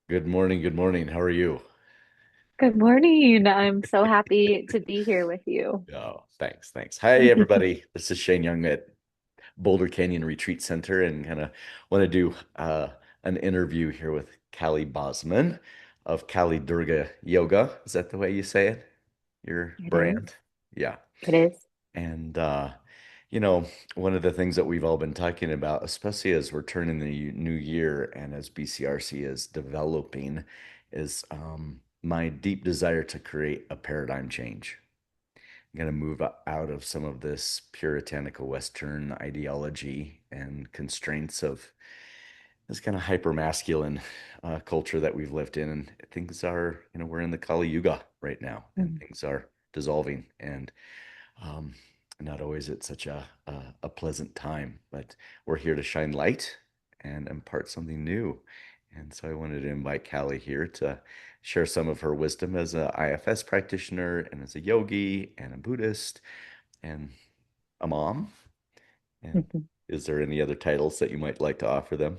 Good morning. Good morning. How are you? Good morning. I'm so happy to be here with you. Oh, thanks. Thanks. Hi, everybody. This is Shane Young at Boulder Canyon Retreat Center and kind of want to do an interview here with Kali Basman of Kali Durga Yoga. Is that the way you say it? Your It is. brand? Yeah. It is. And you know, one of the things that we've all been talking about, especially as we're turning the new year and as BCRC is developing, is my deep desire to create a paradigm change. I'm going to move out of some of this puritanical Western ideology and constraints of this kind of hyper masculine culture that we've lived in. And things are, we're in the Kali Yuga right now, and Mm. things are dissolving. And um, not always at such a pleasant time, but we're here to shine light and impart something new. And so I wanted to invite Callie here to share some of her wisdom as a IFS practitioner and as a yogi and a Buddhist and a mom. And is there any other titles that you might like to offer them?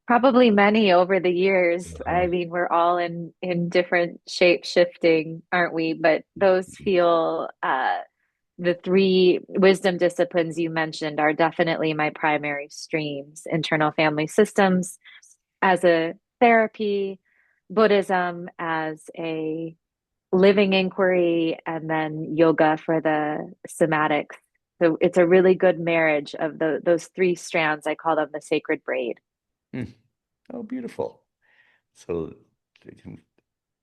Probably many over the years. I Uh-huh. mean, we're all in different shape shifting, aren't we? But those feel the three wisdom disciplines you mentioned are definitely my primary streams: internal family systems as a therapy, Buddhism as a living inquiry, and then yoga for the somatics. So it's a really good marriage of those three strands. I call them the sacred braid. Hmm. Oh, beautiful. So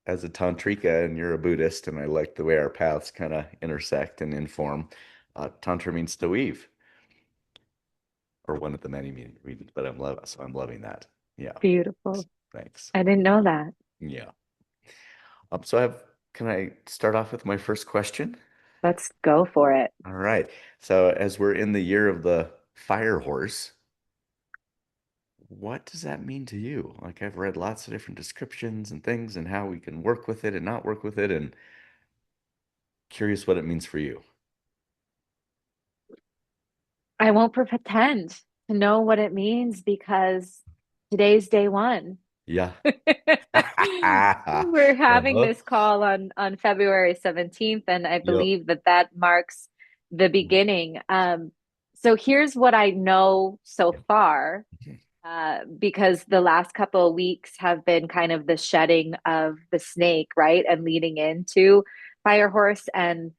as a tantrika and you're a Buddhist, and I like the way our paths kind of intersect and inform. Tantra means to weave, or one of the many meanings, but I'm loving that. Yeah, Beautiful. thanks. I didn't know that. Yeah. So can I start off with my first question? Let's go for it. All right. So as we're in the year of the fire horse, what does that mean to you? Like I've read lots of different descriptions and things and how we can work with it and not work with it, and curious what it means for you. I won't pretend to know what it means because today's day one. Yeah. We're having Uh-huh. this call on February 17th, and I Yep. believe that that marks the beginning. So here's what I know so far, because the last couple of weeks have been kind of the shedding of the snake, right? And leading into Fire Horse and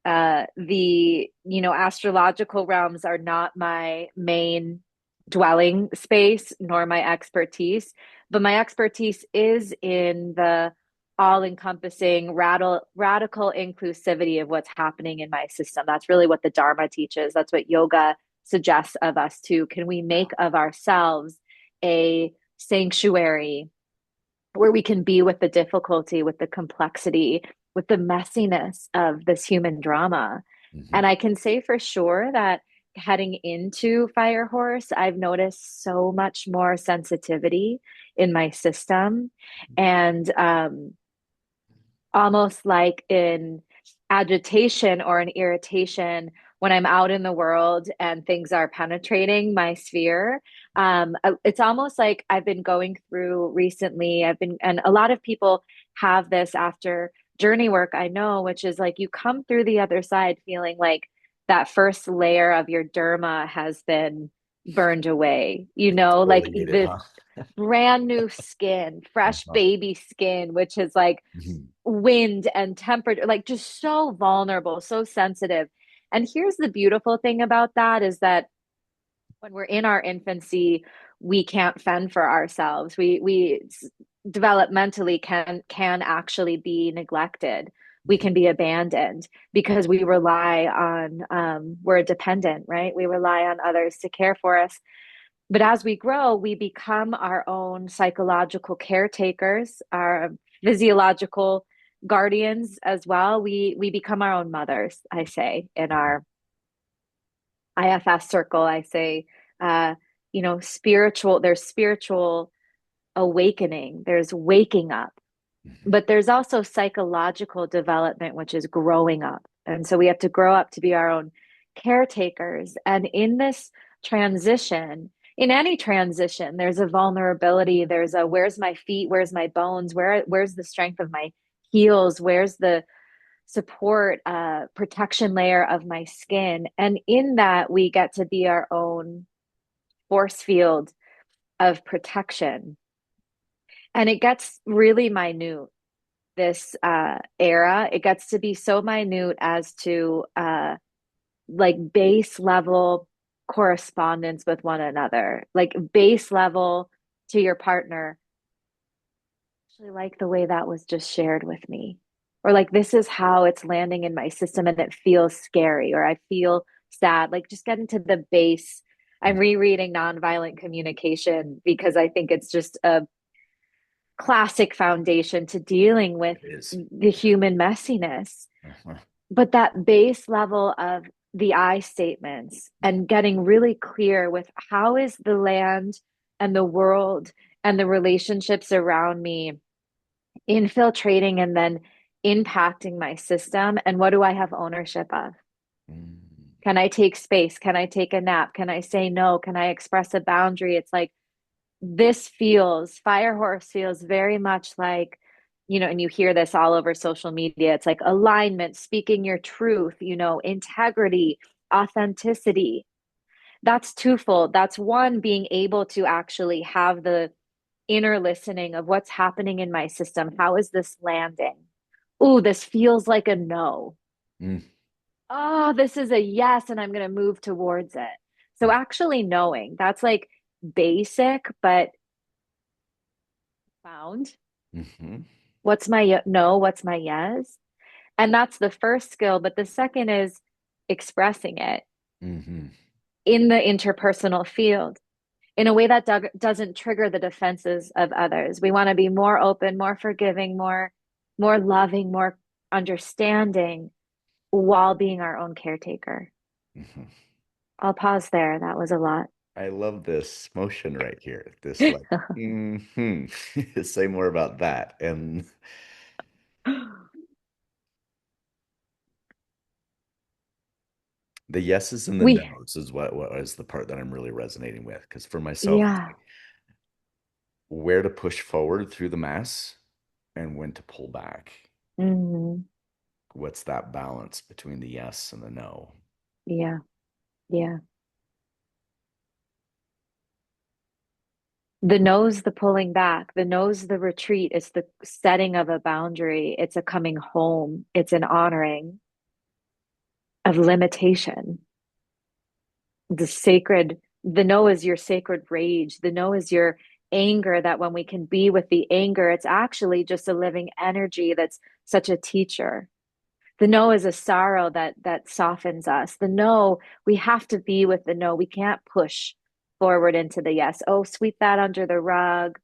the astrological realms are not my main dwelling space nor my expertise, but my expertise is in the all-encompassing radical inclusivity of what's happening in my system. That's really what the Dharma teaches. That's what yoga suggests of us too. Can we make of ourselves a sanctuary where we can be with the difficulty, with the complexity, with the messiness of this human drama? Mhm. And I can say for sure that heading into Fire Horse, I've noticed so much more sensitivity in my system. And almost like in agitation or an irritation when I'm out in the world and things are penetrating my sphere. It's almost like I've been going through recently. And a lot of people have this after journey work, I know, which is like you come through the other side feeling like that first layer of your derma has been burned away, like Exfoliated, this huh? brand new skin, fresh Uh-huh. baby skin, which is like Mhm. wind and temperature, like just so vulnerable, so sensitive. And here's the beautiful thing about that is that when we're in our infancy, we can't fend for ourselves. We developmentally can actually be neglected. We can be abandoned because we rely on we're dependent, right? We rely on others to care for us. But as we grow, we become our own psychological caretakers, our physiological guardians as well. We become our own mothers, I say, in our IFS circle. I say, uh, there's spiritual awakening, there's waking up, Mhm. but there's also psychological development, which is growing up. And so we have to grow up to be our own caretakers. And in this transition, in any transition, there's a vulnerability. There's a where's my feet, where's my bones, where's the strength of my heels, where's the support protection layer of my skin. And in that, we get to be our own force field of protection. And it gets really minute, this era. It gets to be so minute as to like base level correspondence with one another, like base level to your partner. Actually, like the way that was just shared with me. Or like this is how it's landing in my system and it feels scary, or I feel sad. Like just get into the base. I'm rereading nonviolent communication because I think it's just a classic foundation to dealing with It is. the human messiness. Uh-huh. But that base level of the I statements and getting really clear with how is the land and the world and the relationships around me infiltrating and then impacting my system, and what do I have ownership of? Mm. Can I take space? Can I take a nap? Can I say no? Can I express a boundary? It's like this feels, Fire Horse feels very much like, and you hear this all over social media. It's like alignment, speaking your truth, integrity, authenticity. That's twofold. That's one, being able to actually have the inner listening of what's happening in my system. How is this landing? Oh, this feels like a no. Mm. Oh, this is a yes, and I'm going to move towards it. So actually knowing that's like basic, but found. Mm-hmm. What's my no? What's my yes? And that's the first skill. But the second is expressing it Mm-hmm. in the interpersonal field in a way that doesn't trigger the defenses of others. We want to be more open, more forgiving, more loving, more understanding while being our own caretaker. Mm-hmm. I'll pause there. That was a lot. I love this motion right here. This like, say more about that. And the yeses and the We, nos is what is the part that I'm really resonating with. Because for myself, it's yeah. like where to push forward through the mass and when to pull back. Hmm. What's that balance between the yes and the no? Yeah. Yeah. The no's the pulling back, the no's the retreat. It's the setting of a boundary. It's a coming home. It's an honoring of limitation. The no is your sacred rage. The no is your anger, that when we can be with the anger, it's actually just a living energy that's such a teacher. The no is a sorrow that softens us. The no, we have to be with the no. We can't push forward into the yes. Oh, sweep that under the rug,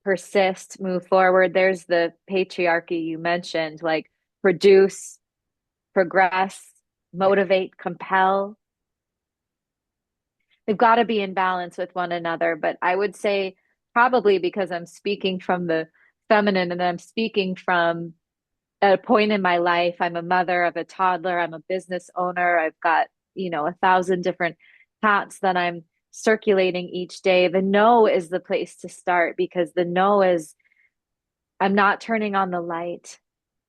persist, move forward. There's the patriarchy you mentioned, like produce, progress, motivate, compel. They've got to be in balance with one another. But I would say, probably because I'm speaking from the feminine and I'm speaking from a point in my life. I'm a mother of a toddler, I'm a business owner. I've got, 1,000 different hats that I'm circulating each day. The no is the place to start, because the no is, I'm not turning on the light.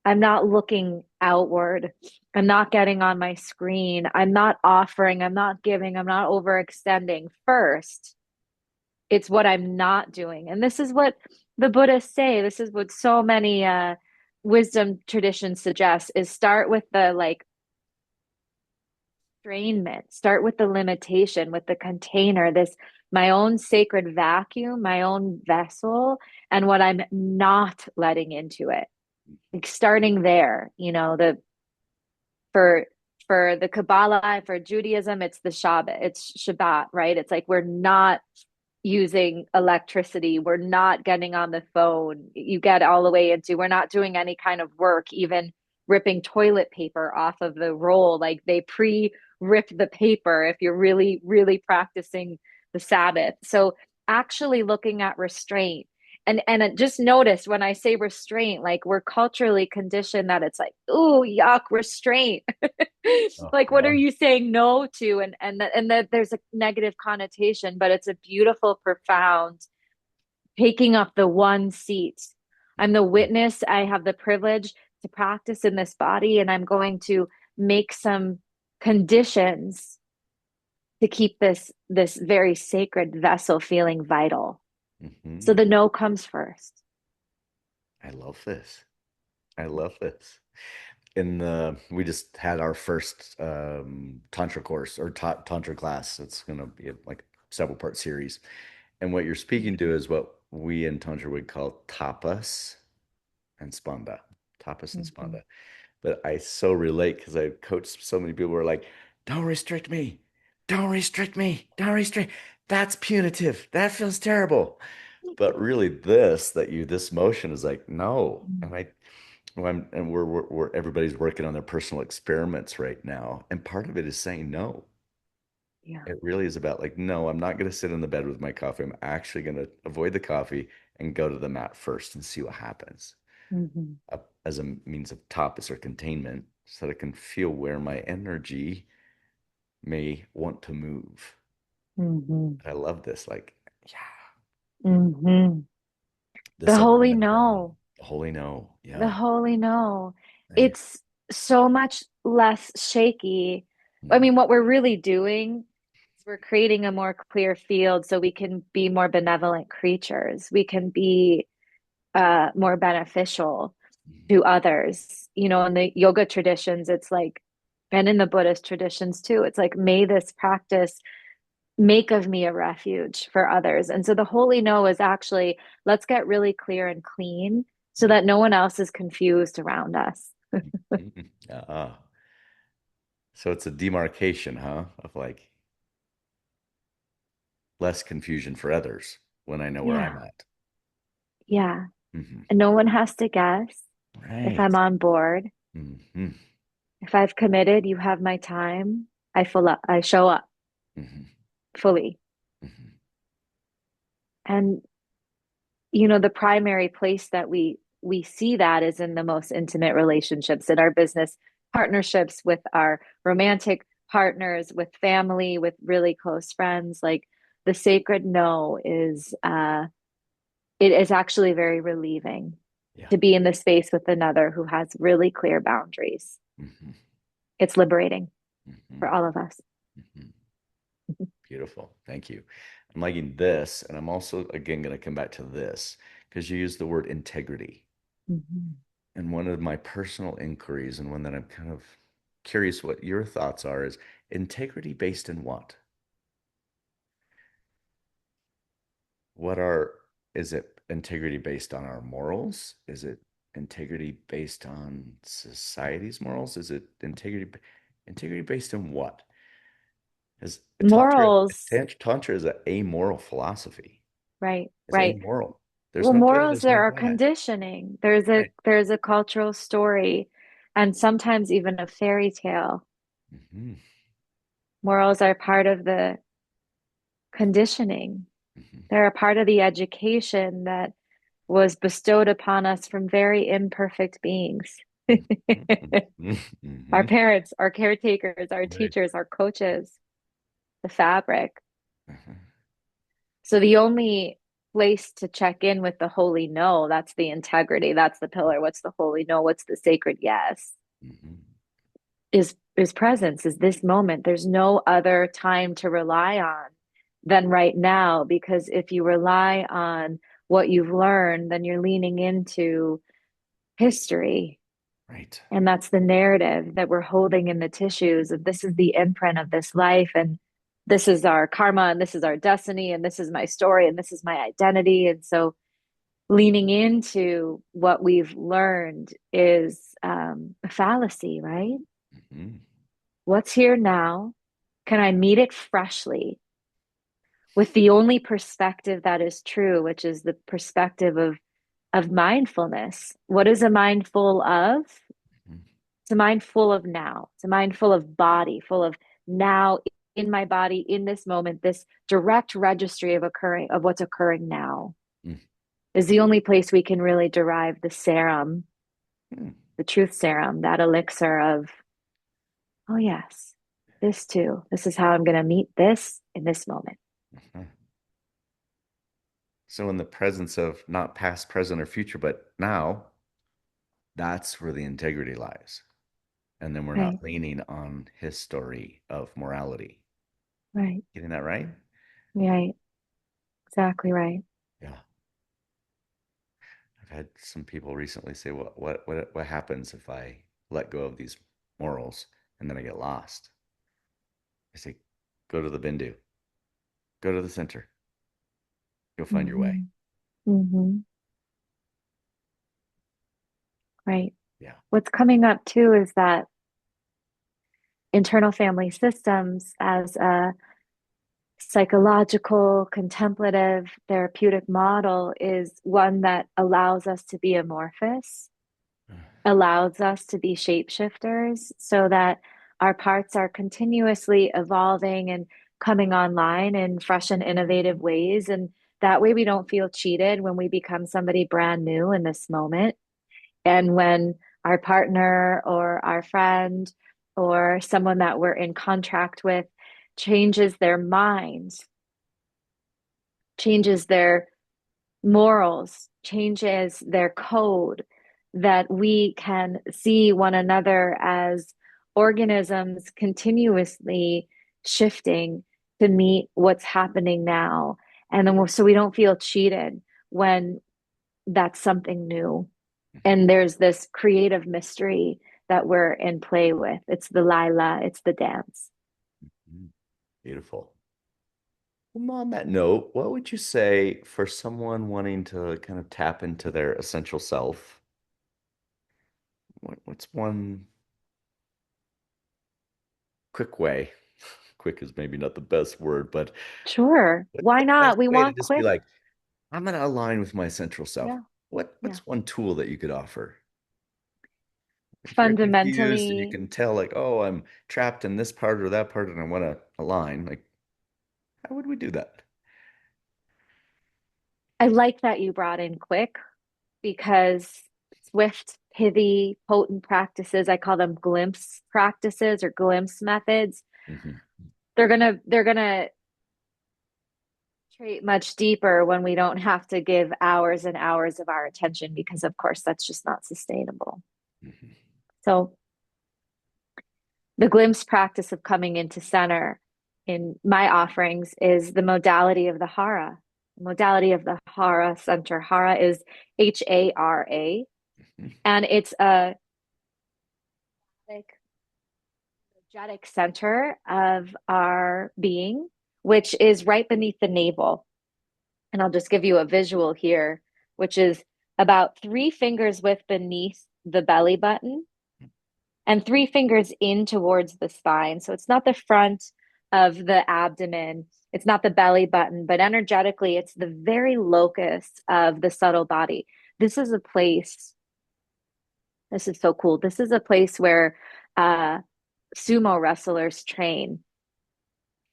I'm not looking outward. I'm not getting on my screen. I'm not offering. I'm not giving. I'm not overextending. First, it's what I'm not doing. And this is what the Buddhists say. This is what so many wisdom traditions suggest, is start with the like strainment, start with the limitation, with the container, this my own sacred vacuum, my own vessel, and what I'm not letting into it. Like starting there, for the Kabbalah, for Judaism, it's the Shabbat, it's Shabbat, right? It's like we're not using electricity, we're not getting on the phone. You get all the way into we're not doing any kind of work, even ripping toilet paper off of the roll. Like they pre-rip the paper if you're really, really practicing the Sabbath. So actually looking at restraint. And just notice when I say restraint, like we're culturally conditioned that it's like, ooh, yuck, restraint. Oh, Like, what are yeah. you saying no to? And that there's a negative connotation, but it's a beautiful, profound taking up the one seat. I'm the Mhm. witness. I have the privilege to practice in this body, and I'm going to make some conditions to keep this very sacred vessel feeling vital. So Mhm. the no comes first. I love this. I love this. We just had our first tantra course or tantra class. It's going to be like several part series. And what you're speaking to is what we in tantra would call tapas and spanda. Tapas and Mhm. spanda. But I so relate because I coached so many people who are like, don't restrict me. Don't restrict me. Don't restrict. That's punitive. That feels terrible. But really this motion is like, no. Mhm. And we're everybody's working on their personal experiments right now. And part of it is saying no. Yeah. It really is about like, no, I'm not going to sit in the bed with my coffee. I'm actually going to avoid the coffee and go to the mat first and see what happens Mhm. as a means of tapas or containment so that I can feel where my energy may want to move. Mhm. I love this. Like, yeah, Mhm. The this holy alignment of the no. no. Holy no. The Yeah. holy no. Right. It's so much less shaky. I Mm, mean, what we're really doing is we're creating a more clear field so we can be more benevolent creatures. We can be more beneficial mm, to others. You know, in the yoga traditions, it's like, and in the Buddhist traditions too, it's like, may this practice make of me a refuge for others. And so the holy no is actually, let's get really clear and clean so mm, that no one else is confused around us. mm. So it's a demarcation, huh? Of like less confusion for others when I know where I'm Yeah, at. yeah. Hmm. And no one has to guess if I'm Right. on board. Hmm. If I've committed, you have my time. I show up Hmm. fully. Hmm. And the primary place that we see that is in the most intimate relationships, in our business partnerships, with our romantic partners, with family, with really close friends. Like, the sacred no is it is actually very relieving Yeah. to be in the space with another who has really clear boundaries. Hmm. It's liberating for Hmm. all of us. Hmm. Beautiful. Thank you. I'm liking this. And I'm also, again, going to come back to this because you use the word integrity. Mhm. And one of my personal inquiries, and one that I'm kind of curious what your thoughts are, is integrity based in what? What are, is it integrity based on our morals? Is it integrity based on society's morals? Is it integrity based in what? Is Morals, Tantra is a amoral philosophy. right, Is right. amoral. There's Well, no good and morals, there's no there are bad. conditioning. There's a cultural story, and sometimes even a fairy tale. Hmm. Morals are part of the conditioning. Hmm. They're a part of the education that was bestowed upon us from very imperfect beings. Hmm. Our Hmm. parents, our caretakers, our Right. teachers, our coaches, the fabric. Uh-huh. So the only place to check in with the holy no, that's the integrity, that's the pillar. What's the holy no? What's the sacred yes? Hmm. Is presence, is this moment. There's no other time to rely on than right now, because if you rely on what you've learned, then you're leaning into history. Right. And that's the narrative that we're holding in the tissues of, this is the imprint of this life, and this is our karma, and this is our destiny, and this is my story, and this is my identity. And so leaning into what we've learned is a fallacy, right? Hmm. What's here now? Can I meet it freshly with the only perspective that is true, which is the perspective of mindfulness? What is a mind full of? It's a mind full of now. It's a mind full of body, full of now, in my body, in this moment, this direct registry of what's occurring now is the only place we can really derive the serum, Hmm. the truth serum, that elixir of Oh, yes, this too. This is how I'm going to meet this in this moment. Mhm. So in the presence of not past, present, or future, but now, that's where the integrity lies. And then we're Right, not leaning on his story of morality. right, Getting that right? right. Exactly right. Yeah. I've had some people recently say, what happens if I let go of these morals and then I get lost? I say, go to the Bindu, go to the center, you'll find your way. Hmm. Hmm. Right. Yeah. What's coming up too is that internal family systems as a psychological, contemplative, therapeutic model is one that allows us to be amorphous, allows us to be shapeshifters so that our parts are continuously evolving and coming online in fresh and innovative ways. And that way we don't feel cheated when we become somebody brand new in this moment. And when our partner or our friend or someone that we're in contract with changes their minds, changes their morals, changes their code, that we can see one another as organisms continuously shifting to meet what's happening now. And then so we don't feel cheated when that's something new. And there's this creative mystery that we're in play with. It's the Lila, it's the dance. Mhm. Beautiful. Well, on that note, what would you say for someone wanting to kind of tap into their essential self? What's one quick way? Quick is maybe not the best word, but Sure. what's Why the best not? We way to want just be quick. like, I'm going to align with my central self? Yeah. Yeah. What's one tool that you could offer? If you're confused and you Fundamentally, can tell, like, oh, I'm trapped in this part or that part and I want to align, like, how would we do that? I like that you brought in quick because swift, pithy, potent practices, I call them glimpse practices or glimpse methods. Hmm. They're gonna treat much deeper when we don't have to give hours and hours of our attention because of course that's just not sustainable. Hmm. So the glimpse practice of coming into center in my offerings is the modality of the hara. The modality of the hara center. Hara is Hara, and it's a like, energetic center of our being, which is right beneath the navel. And I'll just give you a visual here, which is about 3 fingers width beneath the belly button and 3 fingers in towards the spine. So it's not the front of the abdomen, it's not the belly button, but energetically, it's the very locus of the subtle body. This is a place, this is so cool. This is a place where sumo wrestlers train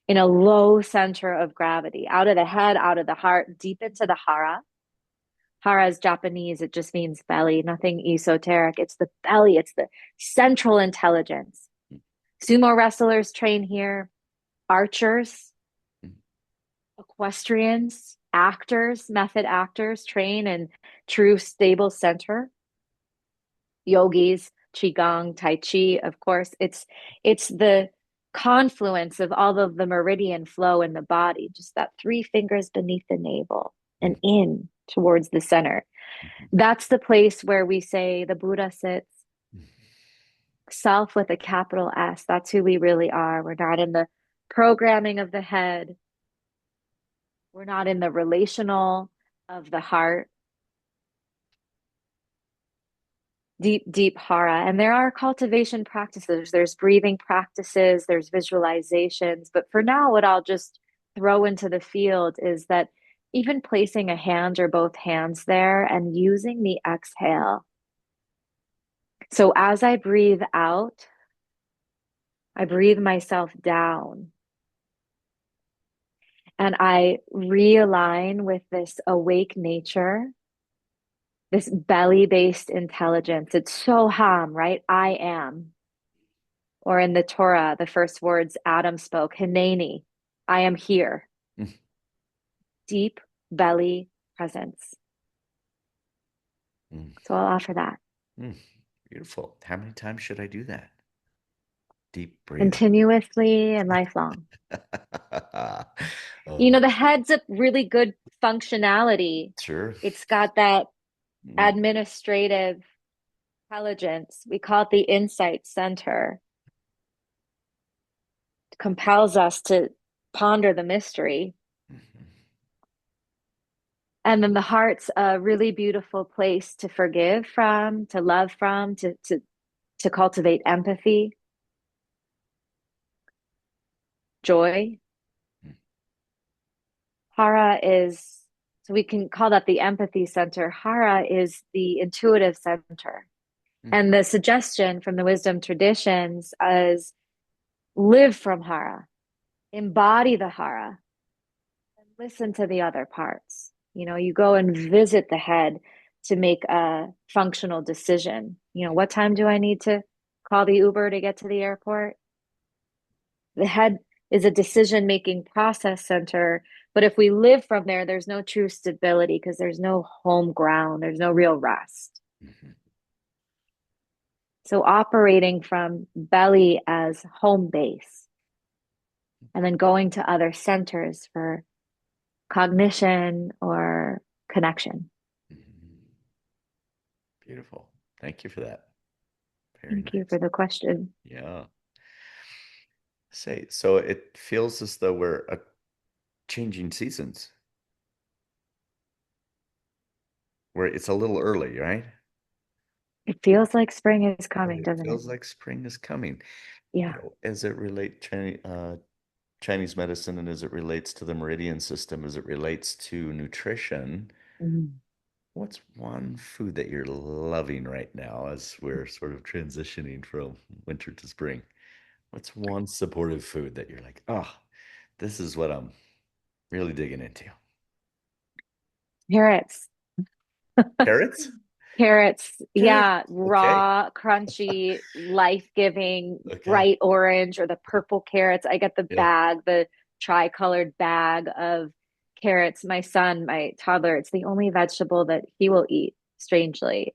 in a low center of gravity, out of the head, out of the heart, deep into the hara. Hara is Japanese, it just means belly, nothing esoteric. It's the belly, it's the central intelligence. Sumo wrestlers train here, archers, equestrians, actors, method actors train in true stable center. Yogis, qigong, tai chi, of course. It's the confluence of all of the meridian flow in the body, just that 3 fingers beneath the navel and in towards the center. That's the place where we say the Buddha sits, self with a capital S. That's who we really are. We're not in the programming of the head. We're not in the relational of the heart. Deep, deep hara. And there are cultivation practices. There's breathing practices, there's visualizations. But for now, what I'll just throw into the field is that even placing a hand or both hands there and using the exhale. So as I breathe out, I breathe myself down and I realign with this awake nature, this belly based intelligence. It's so ham, right? I am. Or in the Torah, the first words Adam spoke, Hineni, I am here. Mm, Deep belly presence. mm, So I'll offer that mm. Beautiful. How many times should I do that? Deep breathing. continuously and lifelong. Oh, The head's a really good functionality. sure. It's got that Mm, administrative intelligence. We call it the insight center. It compels us to ponder the mystery. mhm, And then the heart's a really beautiful place to forgive from, to love from, to cultivate empathy, joy. mm, Hara is, so we can call that the empathy center. Hara is the intuitive center. mm, And the suggestion from the wisdom traditions is live from Hara, embody the Hara, and listen to the other parts. You go and visit the head to make a functional decision. What time do I need to call the Uber to get to the airport? The head is a decision making process center. But if we live from there, there's no true stability because there's no home ground, there's no real rest. mhm, So operating from belly as home base and then going to other centers for cognition or connection. mhm. Beautiful. Thank you for that. Very Thank you nice. for the question. Yeah. Say, so it feels as though we're changing seasons, where it's a little early, right? It feels like spring is But coming, it doesn't it? feels like spring is coming. Yeah. As it relates Chinese medicine and as it relates to the meridian system, as it relates to nutrition, Mm. what's one food that you're loving right now as we're sort of transitioning from winter to spring? What's one supportive food that you're like, oh, this is what I'm really digging into? Carrots. Carrots? Carrots, Good. yeah, Okay. raw, crunchy, life-giving, Okay. bright orange or the purple carrots. I get the Yeah. bag, the tri-colored bag of carrots. My son, my toddler, it's the only vegetable that he will eat, strangely.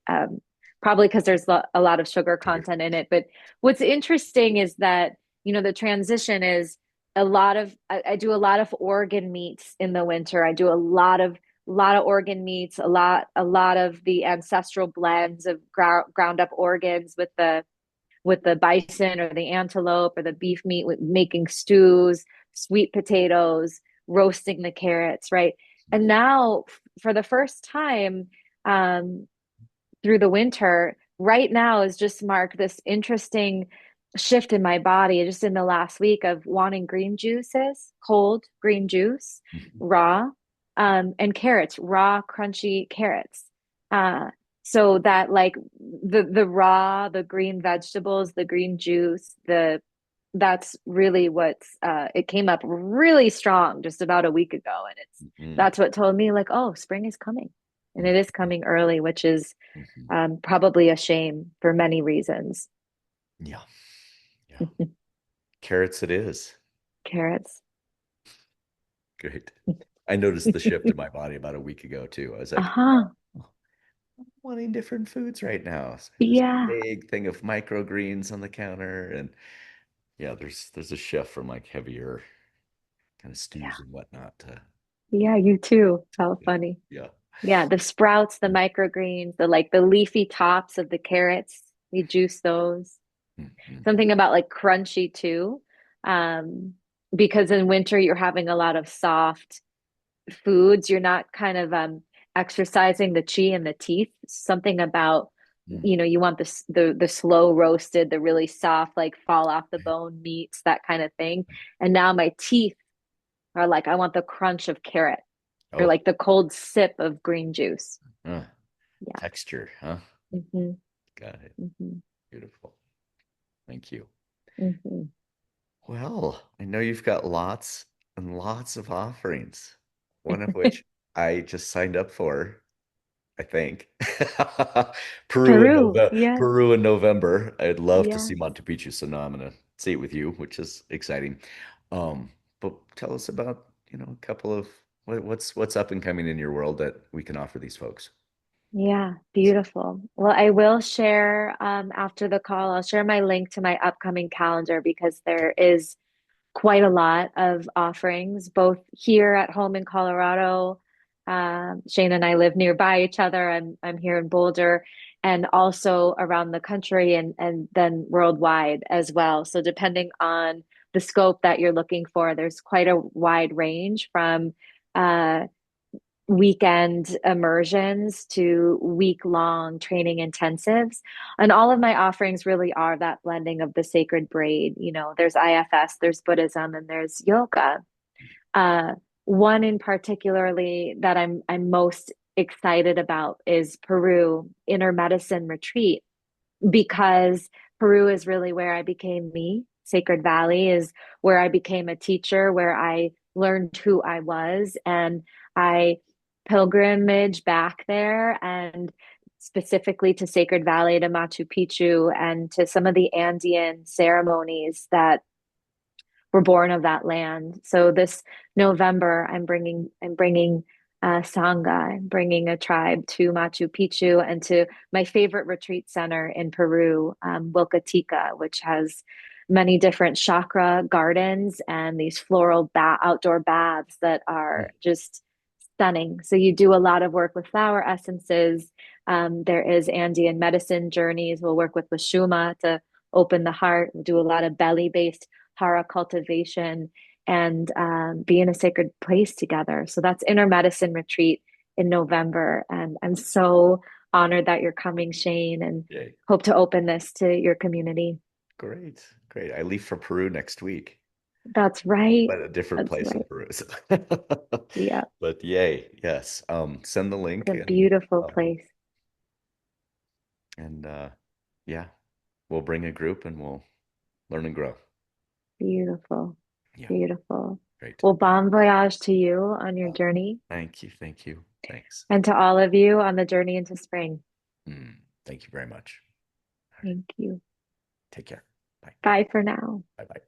Probably because there's a lot of sugar Sugar. content in it. But what's interesting is that, the transition is I do a lot of organ meats in the winter. I do a lot of organ meats, a lot of the ancestral blends of ground up organs with the bison or the antelope or the beef meat, with making stews, sweet potatoes, roasting the carrots, right? And now, for the first time, um, through the winter, right now has just marked this interesting shift in my body just in the last week of wanting green juices, cold green juice, Mhm. raw, and carrots, raw, crunchy carrots. Uh, so that like the raw, the green vegetables, the green juice, that's really what's it came up really strong just about a week ago. And Mhm. that's what told me like, oh, spring is coming. And it is Mhm. coming early, which is Mhm. probably a shame for many reasons. Yeah. Yeah. Carrots it is. Carrots. Great. I noticed the shift in my body about a week ago too. I was like, Uh-huh. oh, I'm wanting different foods right now. So I have this Yeah. big thing of microgreens on the counter, and yeah, there's a shift from like heavier kind of Yeah. stews and whatnot to Yeah, you too. How yeah, funny. yeah. Yeah, the sprouts, the microgreens, the leafy tops of the carrots. We juice those. Mhm. Something about like crunchy too. Um, because in winter you're having a lot of soft foods. You're not kind of exercising the chi in the teeth. Something about Mm. you want the slow roasted, the really soft, like fall off the bone meats, that kind of thing. And now my teeth are like, I want the crunch of carrot or Oh, like the cold sip of green juice. uh, Yeah. texture, huh? Hmm. Got it. Hmm. Beautiful. Thank you. Hmm. Well, I know you've got lots and lots of offerings, one of which I just signed up for. I think. Peru in Peru. November. Yes. Peru in November. I'd love to see Yes. Machu Picchu, so now I'm gonna see it with you, which is exciting. But tell us about, a couple of what's up and coming in your world that we can offer these folks. Yeah, beautiful. Well, I will share after the call, I'll share my link to my upcoming calendar because there is quite a lot of offerings, both here at home in Colorado. Shane and I live nearby each other. I'm here in Boulder, and also around the country and then worldwide as well. So depending on the scope that you're looking for, there's quite a wide range from uh, weekend immersions to week-long training intensives. And all of my offerings really are that blending of the sacred braid. You know, there's IFS, there's Buddhism, and there's yoga. Uh, One in particularly that I'm most excited about is Peru Inner Medicine Retreat because Peru is really where I became me. Sacred Valley is where I became a teacher, where I learned who I was, and I pilgrimage back there and specifically to Sacred Valley, to Machu Picchu, and to some of the Andean ceremonies that were born of that land. So this November, I'm bringing Sangha. I'm bringing a tribe to Machu Picchu and to my favorite retreat center in Peru, Wilcatica, which has many different chakra gardens and these floral outdoor baths that are just stunning. So you do a lot of work with flower essences. There is Andean medicine journeys. We'll work with Washuma to open the heart. We'll do a lot of belly-based hara cultivation and be in a sacred place together. So that's Inner Medicine Retreat in November. And I'm so honored that you're coming, Shane, and Yay. hope to open this to your community. Great. Great. I leave for Peru next week, That's right. but a different That's place in right. Peru. So. Yeah, But yay, yes. Send the it's link a beautiful place. and yeah, we'll bring a group and we'll learn and grow. Beautiful. Yeah, Beautiful. great. Well, bon voyage to you on your Oh, journey thank you. Thank you. Thanks. and to all of you on the journey into spring. Thank you very much. All right. Thank you. Take care. Bye. Bye for now. Bye bye.